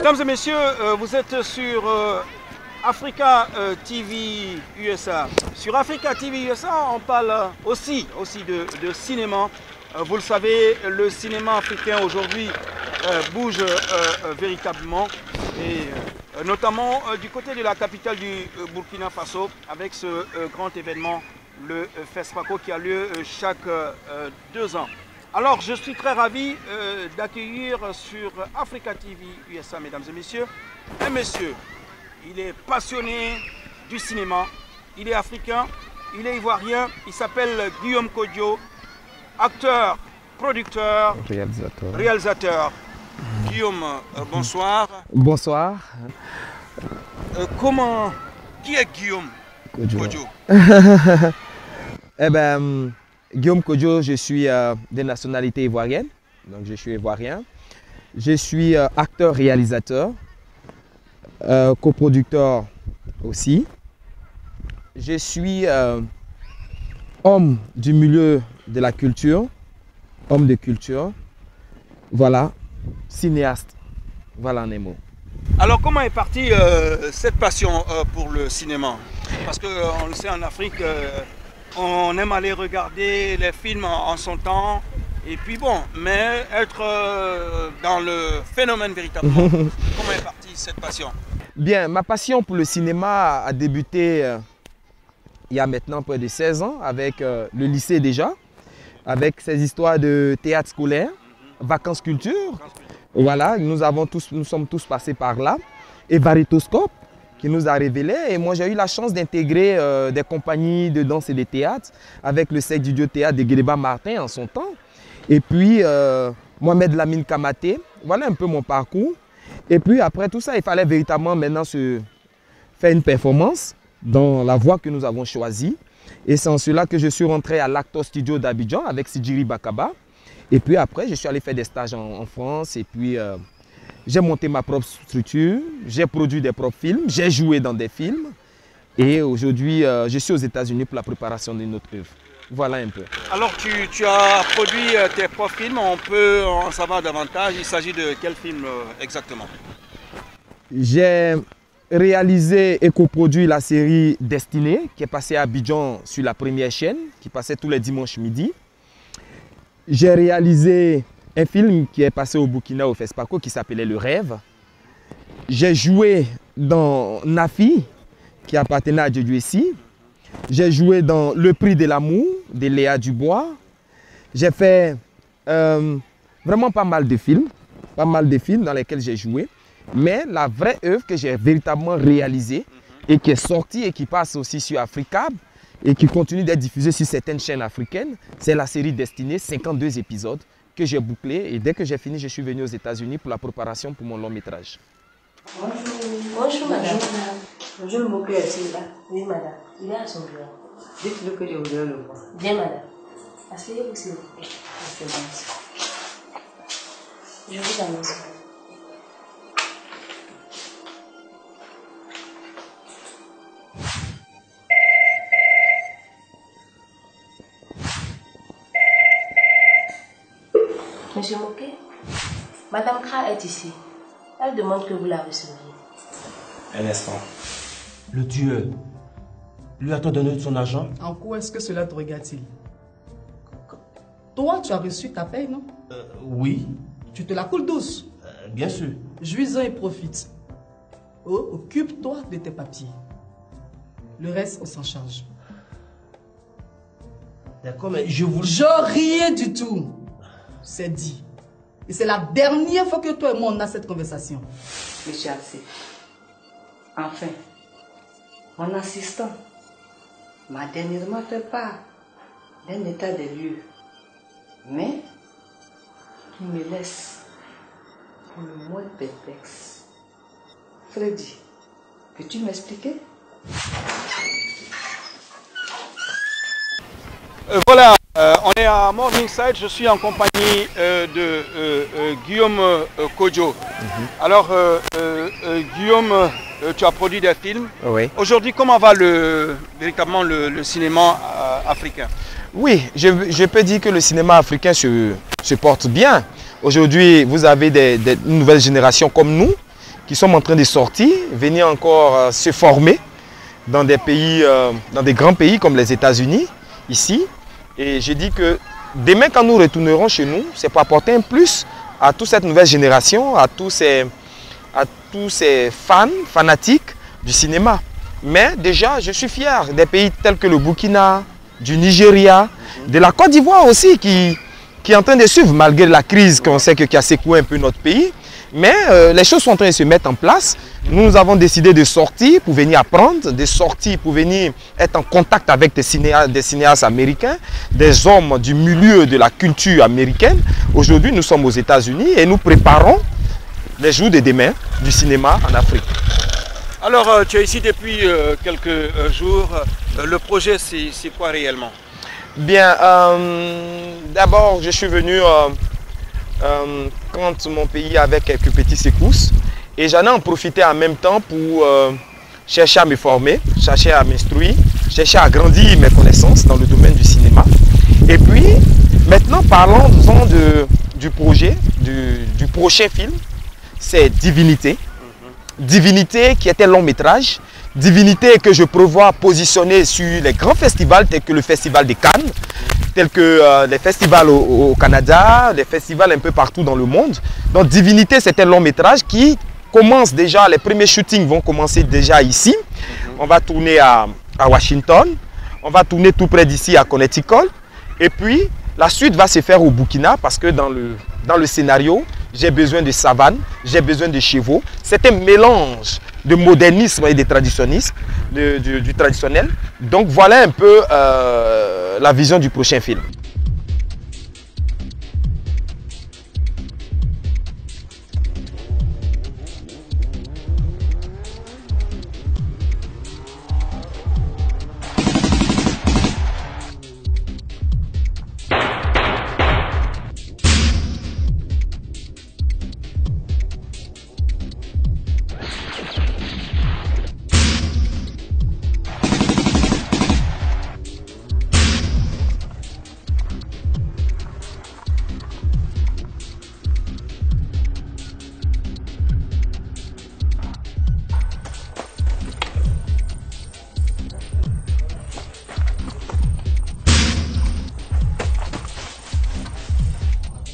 Mesdames et messieurs, vous êtes sur Africa TV USA. Sur Africa TV USA, on parle aussi de cinéma. Vous le savez, le cinéma africain aujourd'hui bouge véritablement. Et notamment du côté de la capitale du Burkina Faso, avec ce grand événement, le FESPACO, qui a lieu chaque 2 ans. Alors, je suis très ravi d'accueillir sur Africa TV USA, mesdames et messieurs, un monsieur. Il est passionné du cinéma, il est africain, il est ivoirien, il s'appelle Guillaume Kodjo, acteur, producteur, réalisateur. Guillaume, bonsoir. Bonsoir. Qui est Guillaume Kodjo? Eh ben, Guillaume Kodjo, je suis de nationalité ivoirienne, donc je suis ivoirien. Je suis acteur-réalisateur, coproducteur aussi. Je suis homme du milieu de la culture, homme de culture, voilà, cinéaste, voilà en un mot. Alors comment est partie cette passion pour le cinéma? Parce qu'on le sait, en Afrique, on aime aller regarder les films en son temps. Et puis bon, mais être dans le phénomène véritablement, comment est partie cette passion? Bien, ma passion pour le cinéma a débuté il y a maintenant près de 16 ans avec le lycée déjà, avec ces histoires de théâtre scolaire, vacances culture. Voilà, nous sommes tous passés par là. Et Varitoscope qui nous a révélé. Et moi, j'ai eu la chance d'intégrer des compagnies de danse et de théâtre avec le Cercle du Dieu Théâtre de Guéléba Martin en son temps. Et puis, Mohamed Lamine Kamaté. Voilà un peu mon parcours. Et puis, après tout ça, il fallait véritablement maintenant faire une performance dans la voie que nous avons choisie. Et c'est en cela que je suis rentré à l'Actor Studio d'Abidjan avec Sidjiri Bakaba. Et puis après, je suis allé faire des stages en France. Et puis, j'ai monté ma propre structure. J'ai produit des propres films. J'ai joué dans des films. Et aujourd'hui, je suis aux États-Unis pour la préparation d'une autre œuvre. Voilà un peu. Alors, tu as produit tes propres films. On peut en savoir davantage. Il s'agit de quel film exactement? J'ai réalisé et coproduit la série Destinée, qui est passée à Abidjan sur la première chaîne, qui passait tous les dimanches midi. J'ai réalisé un film qui est passé au Burkina au FESPACO qui s'appelait Le Rêve. J'ai joué dans Nafi, qui appartenait à Djedjouessi. J'ai joué dans Le Prix de l'amour de Léa Dubois. J'ai fait vraiment pas mal de films dans lesquels j'ai joué. Mais la vraie œuvre que j'ai véritablement réalisée et qui est sortie et qui passe aussi sur Africab et qui continue d'être diffusée sur certaines chaînes africaines, c'est la série Destinée, 52 épisodes que j'ai bouclé. Et dès que j'ai fini, je suis venu aux États-Unis pour la préparation pour mon long métrage. Bonjour. Bonjour madame. Je m'occupe ici là. Oui madame. Il est à son bureau. Dites-le que je voudrais le voir. Bien madame. Asseyez-vous s'il vous plaît. C'est bon. Je vous annonce. Monsieur Moké, Madame Kra est ici. Elle demande que vous la receviez. Un instant. Le Dieu lui a-t-on donné son argent? En quoi est-ce que cela te regarde-t-il? Toi, tu as reçu ta paye, non? Oui. Tu te la coules douce? Bien sûr. Jouis-en et profite. Oh, occupe-toi de tes papiers. Le reste, on s'en charge. D'accord, mais je vous... Rien du tout. C'est dit. Et c'est la dernière fois que toi et moi on a cette conversation. Monsieur Alcé, enfin, mon assistant m'a dernièrement fait part d'un état des lieux, mais qui me laisse pour le moins perplexe. Freddy, peux-tu m'expliquer? Voilà, on est à Morningside, je suis en compagnie de Guillaume Kodjo. Alors, Guillaume, tu as produit des films. Oui. Aujourd'hui, comment va véritablement le cinéma africain? Oui, je peux dire que le cinéma africain se porte bien. Aujourd'hui, vous avez une nouvelle génération comme nous qui sommes en train de sortir, venir encore se former dans des pays, dans des grands pays comme les États-Unis, ici. Et je dis que demain, quand nous retournerons chez nous, c'est pour apporter un plus à toute cette nouvelle génération, à tous ces fans, fanatiques du cinéma. Mais déjà, je suis fier des pays tels que le Burkina, du Nigeria, de la Côte d'Ivoire aussi, qui est en train de suivre, malgré la crise qu'on sait qui a secoué un peu notre pays. Mais les choses sont en train de se mettre en place. Nous avons décidé de sortir pour venir apprendre, de sortir pour venir être en contact avec des cinéastes américains, des hommes du milieu de la culture américaine. Aujourd'hui, nous sommes aux États-Unis et nous préparons les jours de demain du cinéma en Afrique. Alors, tu es ici depuis quelques jours. Le projet, c'est quoi réellement? Bien, d'abord, je suis venu quand mon pays avait quelques petits secousses et j'en ai en profité en même temps pour chercher à me former, chercher à m'instruire, chercher à agrandir mes connaissances dans le domaine du cinéma. Et puis, maintenant, parlons-en du projet, du prochain film, c'est Divinité. Divinité qui est un long métrage, Divinité que je prévois positionner sur les grands festivals tels que le Festival de Cannes, tels que les festivals au Canada, les festivals un peu partout dans le monde. Donc Divinité, c'est un long métrage qui commence déjà, les premiers shootings vont commencer déjà ici. On va tourner à Washington, on va tourner tout près d'ici à Connecticut. Et puis la suite va se faire au Burkina parce que dans le scénario, j'ai besoin de savane, j'ai besoin de chevaux. C'est un mélange de modernisme et de traditionnisme, du traditionnel. Donc voilà un peu la vision du prochain film.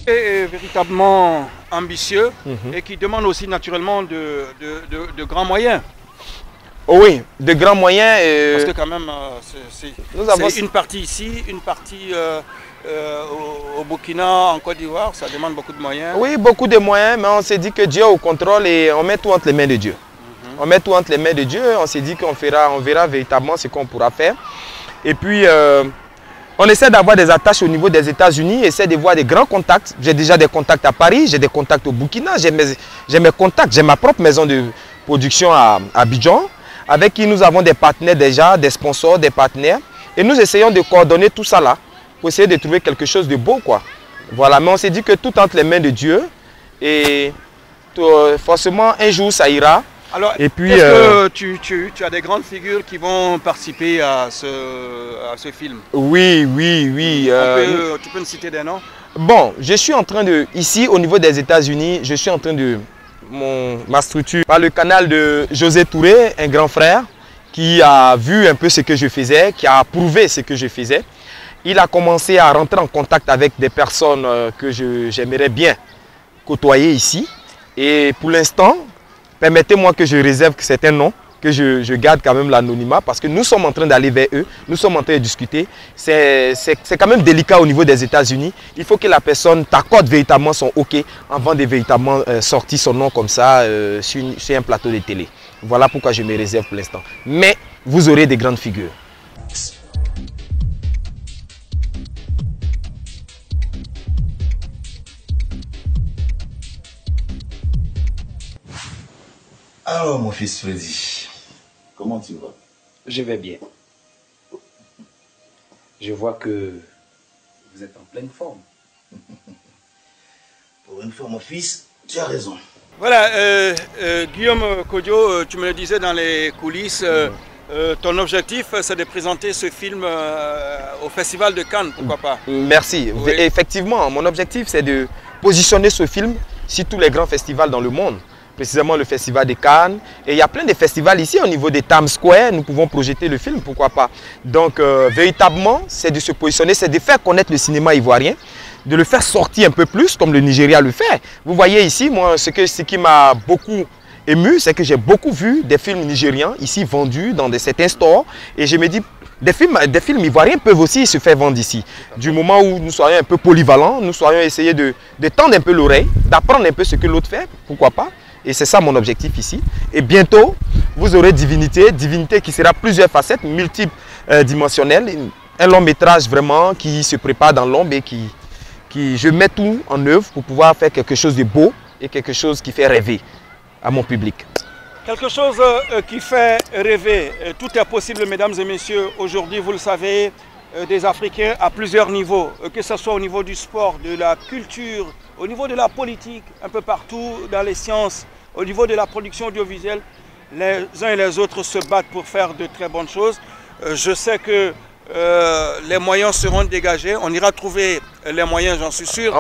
Est véritablement ambitieux et qui demande aussi naturellement de grands moyens. Oh oui, de grands moyens. Parce que quand même, c'est une partie ici, une partie au Burkina, en Côte d'Ivoire, ça demande beaucoup de moyens. Oui, beaucoup de moyens, mais on s'est dit que Dieu est au contrôle et on met tout entre les mains de Dieu. On met tout entre les mains de Dieu, on s'est dit qu'on verra véritablement ce qu'on pourra faire. Et puis, on essaie d'avoir des attaches au niveau des États-Unis, essaie de voir des grands contacts. J'ai déjà des contacts à Paris, j'ai des contacts au Burkina, j'ai mes contacts, j'ai ma propre maison de production à Abidjan, avec qui nous avons des partenaires déjà, des sponsors, des partenaires. Et nous essayons de coordonner tout ça là, pour essayer de trouver quelque chose de beau, quoi. Voilà, mais on s'est dit que tout entre les mains de Dieu, et forcément un jour ça ira. Alors, est-ce que tu as des grandes figures qui vont participer à ce film? Oui, oui, oui. Tu peux me citer des noms? Bon, je suis en train de, ici au niveau des États-Unis, je suis en train de, ma structure, par le canal de José Touré, un grand frère, qui a vu un peu ce que je faisais, qui a approuvé ce que je faisais. Il a commencé à rentrer en contact avec des personnes que j'aimerais bien côtoyer ici. Et pour l'instant, permettez-moi que je réserve certains noms, que je garde quand même l'anonymat parce que nous sommes en train d'aller vers eux, nous sommes en train de discuter. C'est quand même délicat au niveau des États-Unis. Il faut que la personne t'accorde véritablement son OK avant de véritablement sortir son nom comme ça sur un plateau de télé. Voilà pourquoi je me réserve pour l'instant. Mais vous aurez des grandes figures. Alors, mon fils Freddy, comment tu vas? Je vais bien. Je vois que vous êtes en pleine forme. Pour une fois, mon fils, tu as raison. Voilà, Guillaume Kodjo, tu me le disais dans les coulisses, ton objectif, c'est de présenter ce film au Festival de Cannes, pourquoi pas? Merci. Oui. Effectivement, mon objectif, c'est de positionner ce film sur tous les grands festivals dans le monde. précisément le Festival de Cannes. Et il y a plein de festivals ici au niveau des Times Square. Nous pouvons projeter le film, pourquoi pas. Donc, véritablement, c'est de se positionner, c'est de faire connaître le cinéma ivoirien, de le faire sortir un peu plus, comme le Nigeria le fait. Vous voyez ici, moi, ce qui m'a beaucoup ému, c'est que j'ai beaucoup vu des films nigérians ici vendus dans certains stores. Et je me dis, des films ivoiriens peuvent aussi se faire vendre ici. Du moment où nous soyons un peu polyvalents, nous soyons essayer de tendre un peu l'oreille, d'apprendre un peu ce que l'autre fait, pourquoi pas. Et c'est ça mon objectif ici. Et bientôt, vous aurez Divinité qui sera plusieurs facettes, multidimensionnelles. Un long métrage vraiment qui se prépare dans l'ombre et qui je mets tout en œuvre pour pouvoir faire quelque chose de beau et quelque chose qui fait rêver à mon public. Quelque chose qui fait rêver. Tout est possible, mesdames et messieurs. Aujourd'hui, vous le savez, des Africains à plusieurs niveaux, que ce soit au niveau du sport, de la culture, au niveau de la politique, un peu partout, dans les sciences, au niveau de la production audiovisuelle. Les uns et les autres se battent pour faire de très bonnes choses. Je sais que les moyens seront dégagés. On ira trouver les moyens, j'en suis sûr.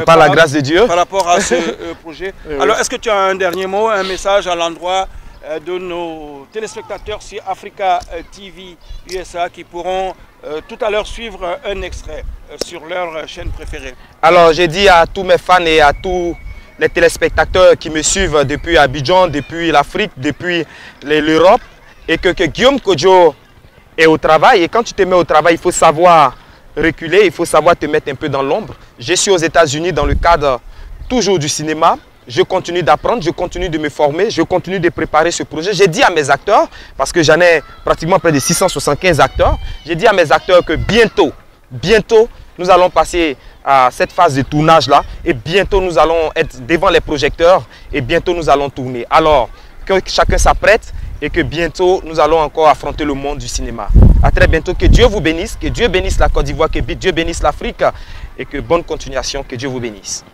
Par la grâce de Dieu. Par rapport à ce projet. Oui. Alors, est-ce que tu as un dernier mot, un message à l'endroit de nos téléspectateurs sur Africa TV USA qui pourront tout à l'heure suivre un extrait sur leur chaîne préférée? Alors, j'ai dit à tous mes fans et à tous les téléspectateurs qui me suivent depuis Abidjan, depuis l'Afrique, depuis l'Europe, et que Guillaume Kodjo est au travail. Et quand tu te mets au travail, il faut savoir reculer, il faut savoir te mettre un peu dans l'ombre. Je suis aux États-Unis dans le cadre toujours du cinéma. Je continue d'apprendre, je continue de me former, je continue de préparer ce projet. J'ai dit à mes acteurs, parce que j'en ai pratiquement près de 675 acteurs, j'ai dit à mes acteurs que bientôt, nous allons passer à cette phase de tournage-là et bientôt nous allons être devant les projecteurs et bientôt nous allons tourner. Alors, que chacun s'apprête et que bientôt nous allons encore affronter le monde du cinéma. À très bientôt, que Dieu vous bénisse, que Dieu bénisse la Côte d'Ivoire, que Dieu bénisse l'Afrique et que bonne continuation, que Dieu vous bénisse.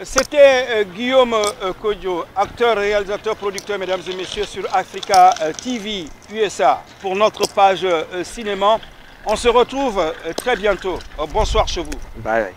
C'était Guillaume Kodjo, acteur, réalisateur, producteur, mesdames et messieurs, sur Africa TV USA pour notre page cinéma. On se retrouve très bientôt. Bonsoir chez vous. Bye.